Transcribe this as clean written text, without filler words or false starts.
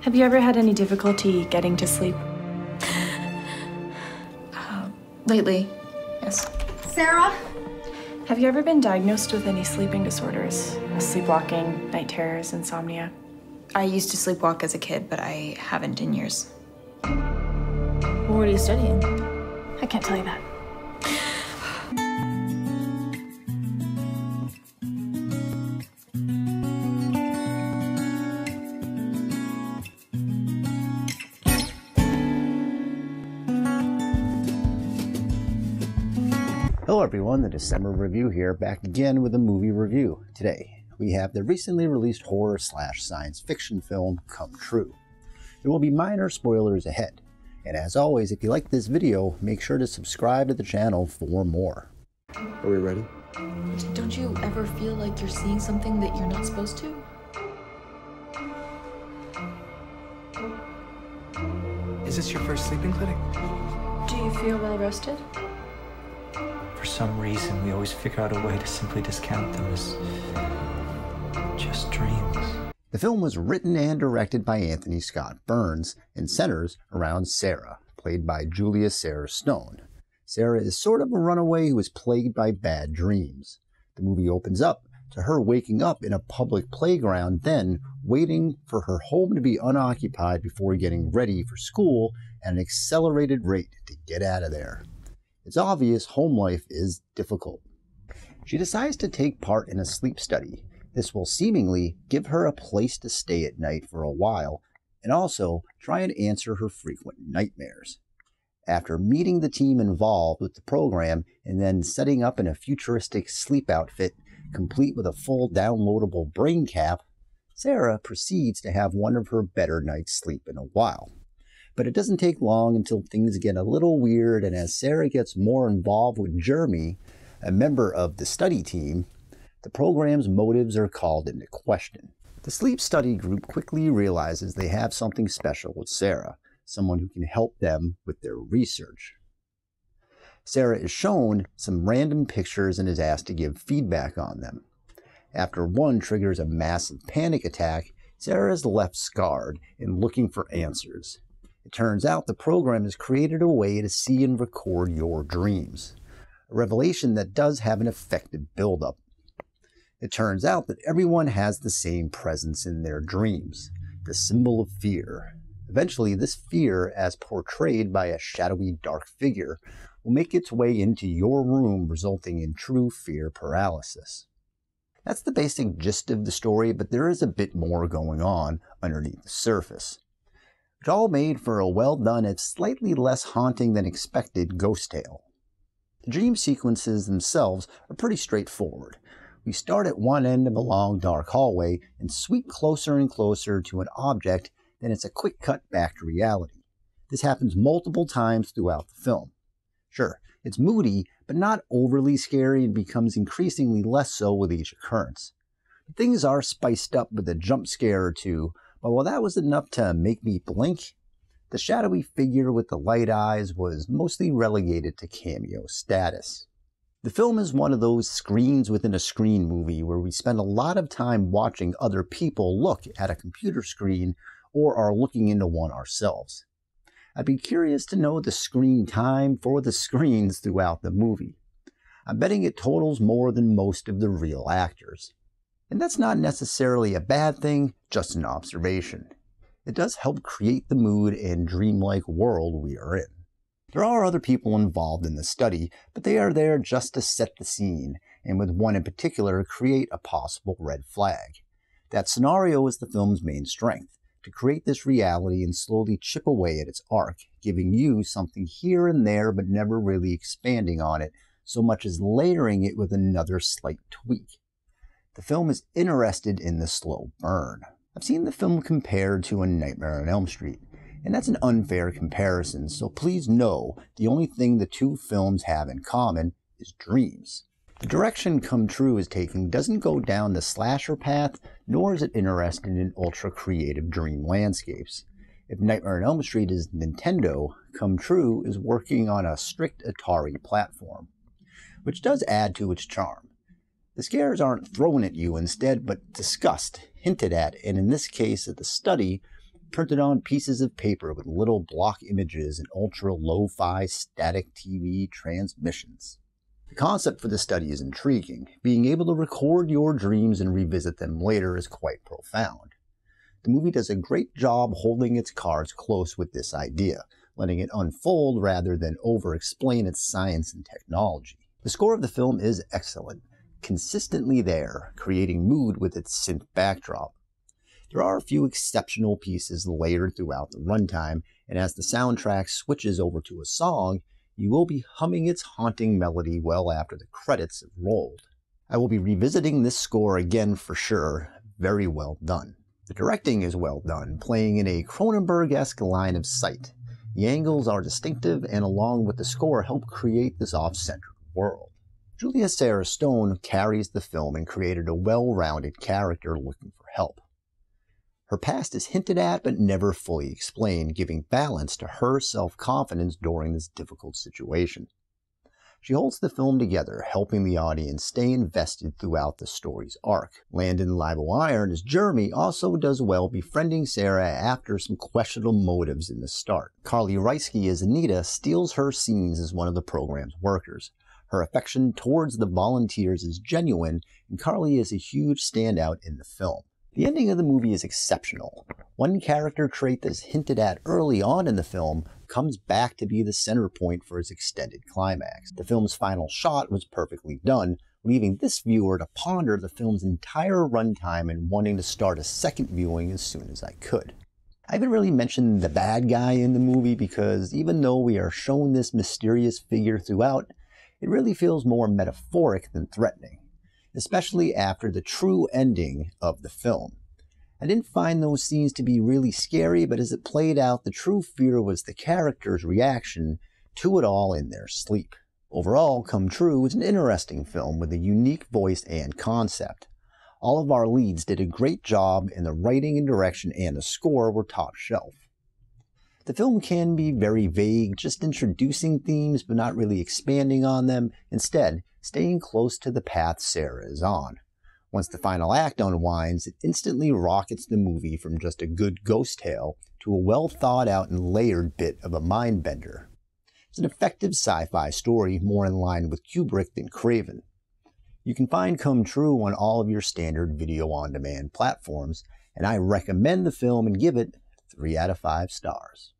Have you ever had any difficulty getting to sleep? Lately, yes. Sarah? Have you ever been diagnosed with any sleeping disorders? Sleepwalking, night terrors, insomnia? I used to sleepwalk as a kid, but I haven't in years. What are you studying? I can't tell you that. Hello everyone, the December Review here, back again with a movie review. Today, we have the recently released horror/science fiction film, Come True. There will be minor spoilers ahead, and as always, if you like this video, make sure to subscribe to the channel for more. Are we ready? Don't you ever feel like you're seeing something that you're not supposed to? Is this your first sleeping clinic? Do you feel well rested? For some reason, we always figure out a way to simply discount them as just dreams. The film was written and directed by Anthony Scott Burns and centers around Sarah, played by Julia Sarah Stone. Sarah is sort of a runaway who is plagued by bad dreams. The movie opens up to her waking up in a public playground, then waiting for her home to be unoccupied before getting ready for school at an accelerated rate to get out of there. It's obvious home life is difficult. She decides to take part in a sleep study. This will seemingly give her a place to stay at night for a while, and also try and answer her frequent nightmares. After meeting the team involved with the program and then setting up in a futuristic sleep outfit, complete with a full downloadable brain cap, Sarah proceeds to have one of her better night's sleep in a while. But it doesn't take long until things get a little weird, and as Sarah gets more involved with Jeremy, a member of the study team, the program's motives are called into question. The sleep study group quickly realizes they have something special with Sarah, someone who can help them with their research. Sarah is shown some random pictures and is asked to give feedback on them. After one triggers a massive panic attack, Sarah is left scarred and looking for answers. It turns out the program has created a way to see and record your dreams, a revelation that does have an effective buildup. It turns out that everyone has the same presence in their dreams, the symbol of fear. Eventually, this fear, as portrayed by a shadowy dark figure, will make its way into your room, resulting in true fear paralysis. That's the basic gist of the story, but there is a bit more going on underneath the surface. It's all made for a well-done and slightly less haunting than expected ghost tale. The dream sequences themselves are pretty straightforward. We start at one end of a long dark hallway and sweep closer and closer to an object, then it's a quick cut back to reality. This happens multiple times throughout the film. Sure, it's moody, but not overly scary, and becomes increasingly less so with each occurrence. Things are spiced up with a jump scare or two, but while that was enough to make me blink, the shadowy figure with the light eyes was mostly relegated to cameo status. The film is one of those screens within a screen movie where we spend a lot of time watching other people look at a computer screen or are looking into one ourselves. I'd be curious to know the screen time for the screens throughout the movie. I'm betting it totals more than most of the real actors. And that's not necessarily a bad thing, just an observation. It does help create the mood and dreamlike world we are in. There are other people involved in the study, but they are there just to set the scene, and with one in particular, create a possible red flag. That scenario is the film's main strength, to create this reality and slowly chip away at its arc, giving you something here and there but never really expanding on it, so much as layering it with another slight tweak. The film is interested in the slow burn. I've seen the film compared to A Nightmare on Elm Street, and that's an unfair comparison, so please know the only thing the two films have in common is dreams. The direction Come True is taking doesn't go down the slasher path, nor is it interested in ultra-creative dream landscapes. If Nightmare on Elm Street is Nintendo, Come True is working on a strict Atari platform, which does add to its charm. The scares aren't thrown at you instead, but discussed, hinted at, and in this case of the study, printed on pieces of paper with little block images and ultra lo-fi static TV transmissions. The concept for the study is intriguing. Being able to record your dreams and revisit them later is quite profound. The movie does a great job holding its cards close with this idea, letting it unfold rather than over-explain its science and technology. The score of the film is excellent, consistently there, creating mood with its synth backdrop. There are a few exceptional pieces layered throughout the runtime, and as the soundtrack switches over to a song, you will be humming its haunting melody well after the credits have rolled. I will be revisiting this score again for sure. Very well done. The directing is well done, playing in a Cronenberg-esque line of sight. The angles are distinctive and along with the score help create this off-centered world. Julia Sarah Stone carries the film and created a well-rounded character looking for help. Her past is hinted at but never fully explained, giving balance to her self-confidence during this difficult situation. She holds the film together, helping the audience stay invested throughout the story's arc. Landon Libo-Iron as Jeremy also does well befriending Sarah after some questionable motives in the start. Carly Reisky as Anita steals her scenes as one of the program's workers. Her affection towards the volunteers is genuine, and Carly is a huge standout in the film. The ending of the movie is exceptional. One character trait that's hinted at early on in the film comes back to be the center point for its extended climax. The film's final shot was perfectly done, leaving this viewer to ponder the film's entire runtime and wanting to start a second viewing as soon as I could. I haven't really mentioned the bad guy in the movie because even though we are shown this mysterious figure throughout, it really feels more metaphoric than threatening, especially after the true ending of the film. I didn't find those scenes to be really scary, but as it played out, the true fear was the character's reaction to it all in their sleep. Overall, Come True is an interesting film with a unique voice and concept. All of our leads did a great job, and the writing and direction and the score were top shelf. The film can be very vague, just introducing themes but not really expanding on them, instead staying close to the path Sarah is on. Once the final act unwinds, it instantly rockets the movie from just a good ghost tale to a well thought out and layered bit of a mind bender. It's an effective sci-fi story more in line with Kubrick than Craven. You can find Come True on all of your standard video on demand platforms, and I recommend the film and give it 3 out of 5 stars.